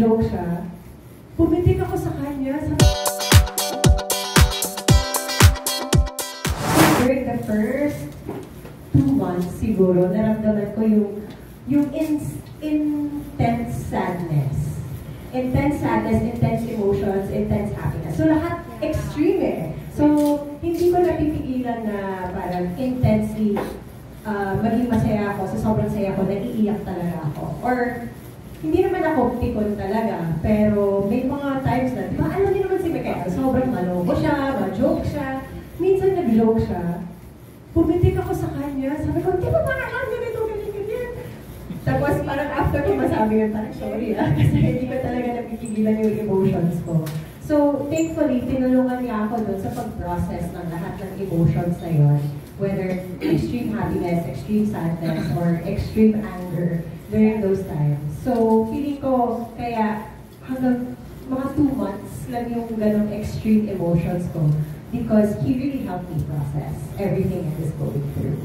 nag-joke siya, pumitik ako sa kanya. During the first 2 months siguro, naramdaman ko yung intense sadness. Intense sadness, intense emotions, intense happiness. So lahat extreme eh. So hindi ko napipigilan na parang intensely maging masaya ako. So sobrang saya ko, naiiyak talaga ako. Or hindi naman ako pikon talaga, pero may mga times na, di ba, alam niyo naman si Michael, sobrang malobo siya, ma-joke siya. Minsan nag-joke siya, pumitik ako sa kanya, sabi ko, di ba parang ganito, ganyan. Tapos parang after ko masabi yun, parang sorry kasi hindi ko talaga napipigilan yung emotions ko. So, thankfully, tinulungan niya ako doon sa pag-process ng lahat ng emotions na yun. Whether extreme happiness, extreme sadness, or extreme anger during those times. So, feeling ko, kaya hanggang mga 2 months lang yung ganong extreme emotions ko because he really helped me process everything I was going through.